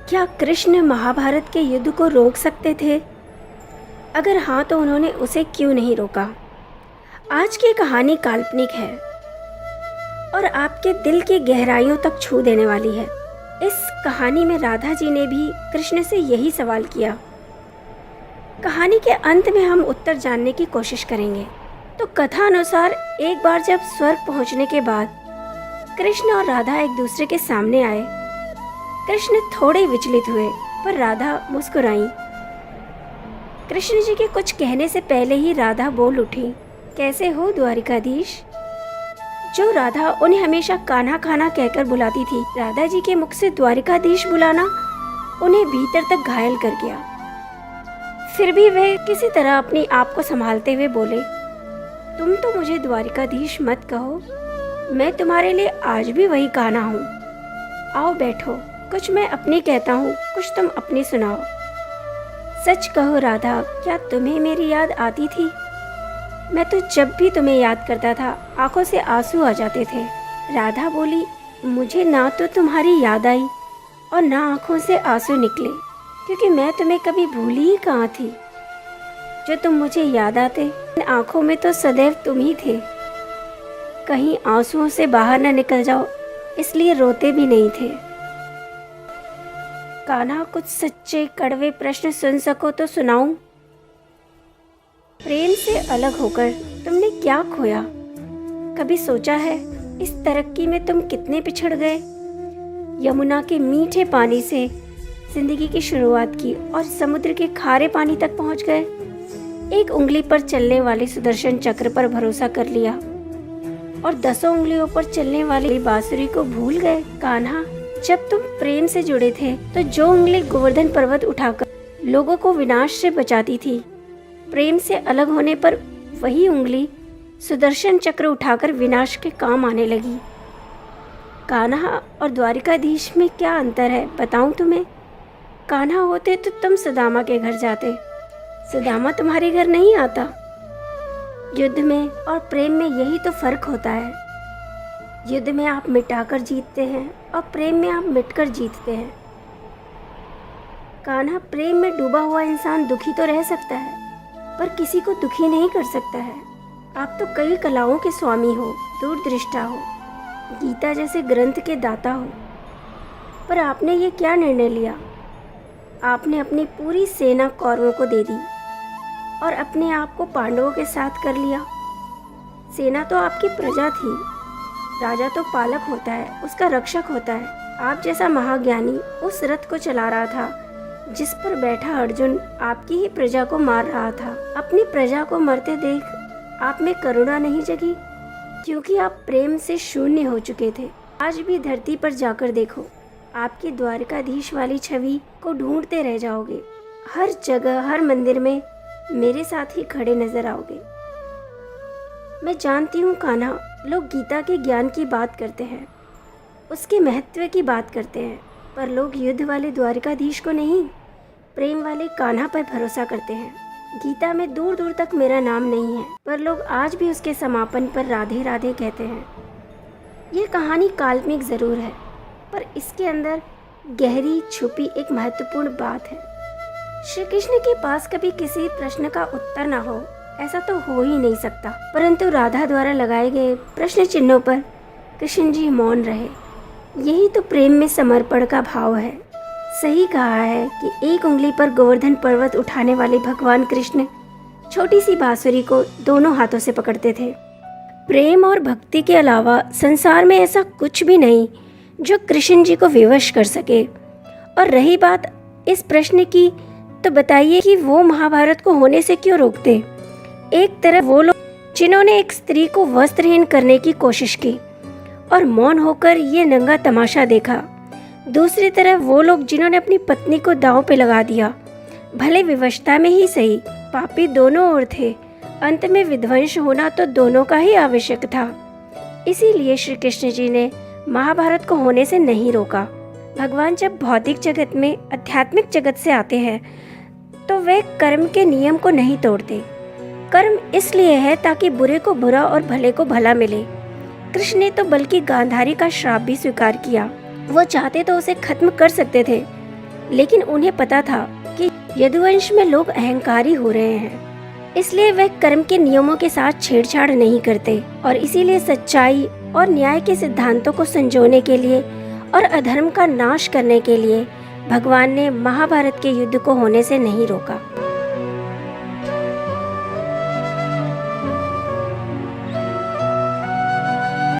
क्या कृष्ण महाभारत के युद्ध को रोक सकते थे? अगर हाँ तो उन्होंने उसे क्यों नहीं रोका? आज की कहानी काल्पनिक है और आपके दिल की गहराइयों तक छू देने वाली है। इस कहानी में राधा जी ने भी कृष्ण से यही सवाल किया। कहानी के अंत में हम उत्तर जानने की कोशिश करेंगे। तो कथा अनुसार एक बार जब स्वर्ग पहुंचने के बाद कृष्ण और राधा एक दूसरे के सामने आए। कृष्ण थोड़े विचलित हुए पर राधा मुस्कुराई। कृष्ण जी के कुछ कहने से पहले ही राधा बोल उठी, कैसे हो द्वारिकाधीश? जो राधा उन्हें हमेशा कान्हा खाना कहकर बुलाती थी, राधा जी के मुख से द्वारिकाधीश बुलाना उन्हें भीतर तक घायल कर गया। फिर भी वे किसी तरह अपनी आप को संभालते हुए बोले, तुम तो मुझे द्वारिकाधीश मत कहो, मैं तुम्हारे लिए आज भी वही कान्हा हूँ। आओ बैठो, कुछ मैं अपनी कहता हूँ, कुछ तुम अपनी सुनाओ। सच कहो राधा, क्या तुम्हें मेरी याद आती थी? मैं तो जब भी तुम्हें याद करता था आंखों से आंसू आ जाते थे। राधा बोली, मुझे ना तो तुम्हारी याद आई और ना आंखों से आंसू निकले, क्योंकि मैं तुम्हें कभी भूली ही कहाँ थी। जो तुम मुझे याद आते, आंखों में तो सदैव तुम ही थे। कहीं आंसुओं से बाहर न निकल जाओ, इसलिए रोते भी नहीं थे। कान्हा, कुछ सच्चे कड़वे प्रश्न सुन सको तो सुनाऊं? प्रेम से अलग होकर तुमने क्या खोया? कभी सोचा है इस तरक्की में तुम कितने पिछड़ गए? यमुना के मीठे पानी से जिंदगी की शुरुआत की और समुद्र के खारे पानी तक पहुंच गए। एक उंगली पर चलने वाले सुदर्शन चक्र पर भरोसा कर लिया और 10 उंगलियों पर चलने वाली बांसुरी को भूल गए। कान्हा, जब तुम प्रेम से जुड़े थे तो जो उंगली गोवर्धन पर्वत उठाकर लोगों को विनाश से बचाती थी, प्रेम से अलग होने पर वही उंगली सुदर्शन चक्र उठाकर विनाश के काम आने लगी। कान्हा और द्वारिकाधीश में क्या अंतर है बताऊं तुम्हें? कान्हा होते तो तुम सुदामा के घर जाते, सुदामा तुम्हारे घर नहीं आता। युद्ध में और प्रेम में यही तो फर्क होता है। युद्ध में आप मिटाकर जीतते हैं और प्रेम में आप मिटकर जीतते हैं। कान्हा, प्रेम में डूबा हुआ इंसान दुखी तो रह सकता है पर किसी को दुखी नहीं कर सकता है। आप तो कई कलाओं के स्वामी हो, दूरदृष्टा हो, गीता जैसे ग्रंथ के दाता हो, पर आपने ये क्या निर्णय लिया? आपने अपनी पूरी सेना कौरवों को दे दी और अपने आप को पांडवों के साथ कर लिया। सेना तो आपकी प्रजा थी, राजा तो पालक होता है, उसका रक्षक होता है। आप जैसा महाज्ञानी उस रथ को चला रहा था जिस पर बैठा अर्जुन आपकी ही प्रजा को मार रहा था। अपनी प्रजा को मरते देख आप में करुणा नहीं जगी, क्योंकि आप प्रेम से शून्य हो चुके थे। आज भी धरती पर जाकर देखो, आपकी द्वारिकाधीश वाली छवि को ढूंढते रह जाओगे। हर जगह, हर मंदिर में मेरे साथ ही खड़े नजर आओगे। मैं जानती हूँ कान्हा, लोग गीता के ज्ञान की बात करते हैं, उसके महत्व की बात करते हैं, पर लोग युद्ध वाले द्वारिकाधीश को नहीं, प्रेम वाले कान्हा पर भरोसा करते हैं। गीता में दूर दूर तक मेरा नाम नहीं है, पर लोग आज भी उसके समापन पर राधे राधे कहते हैं। यह कहानी काल्पनिक जरूर है, पर इसके अंदर गहरी छुपी एक महत्वपूर्ण बात है। श्री कृष्ण के पास कभी किसी प्रश्न का उत्तर ना हो, ऐसा तो हो ही नहीं सकता, परंतु राधा द्वारा लगाए गए प्रश्न चिन्हों पर कृष्ण जी मौन रहे। यही तो प्रेम में समर्पण का भाव है। सही कहा है कि एक उंगली पर गोवर्धन पर्वत उठाने वाले भगवान कृष्ण छोटी सी बांसुरी को दोनों हाथों से पकड़ते थे। प्रेम और भक्ति के अलावा संसार में ऐसा कुछ भी नहीं जो कृष्ण जी को विवश कर सके। और रही बात इस प्रश्न की, तो बताइए कि वो महाभारत को होने से क्यों रोकते? एक तरफ वो लोग जिन्होंने एक स्त्री को वस्त्रहीन करने की कोशिश की और मौन होकर ये नंगा तमाशा देखा, दूसरी तरफ वो लोग जिन्होंने अपनी पत्नी को दांव पे लगा दिया। भले विवशता में ही सही, पापी दोनों ओर थे। अंत में विध्वंस होना तो दोनों का ही आवश्यक था। इसीलिए श्री कृष्ण जी ने महाभारत को होने से नहीं रोका। भगवान जब भौतिक जगत में आध्यात्मिक जगत से आते हैं तो वे कर्म के नियम को नहीं तोड़ते। कर्म इसलिए है ताकि बुरे को बुरा और भले को भला मिले। कृष्ण ने तो बल्कि गांधारी का श्राप भी स्वीकार किया। वो चाहते तो उसे खत्म कर सकते थे, लेकिन उन्हें पता था कि यदुवंश में लोग अहंकारी हो रहे हैं, इसलिए वे कर्म के नियमों के साथ छेड़छाड़ नहीं करते और इसीलिए सच्चाई और न्याय के सिद्धांतों को संजोने के लिए और अधर्म का नाश करने के लिए भगवान ने महाभारत के युद्ध को होने से नहीं रोका।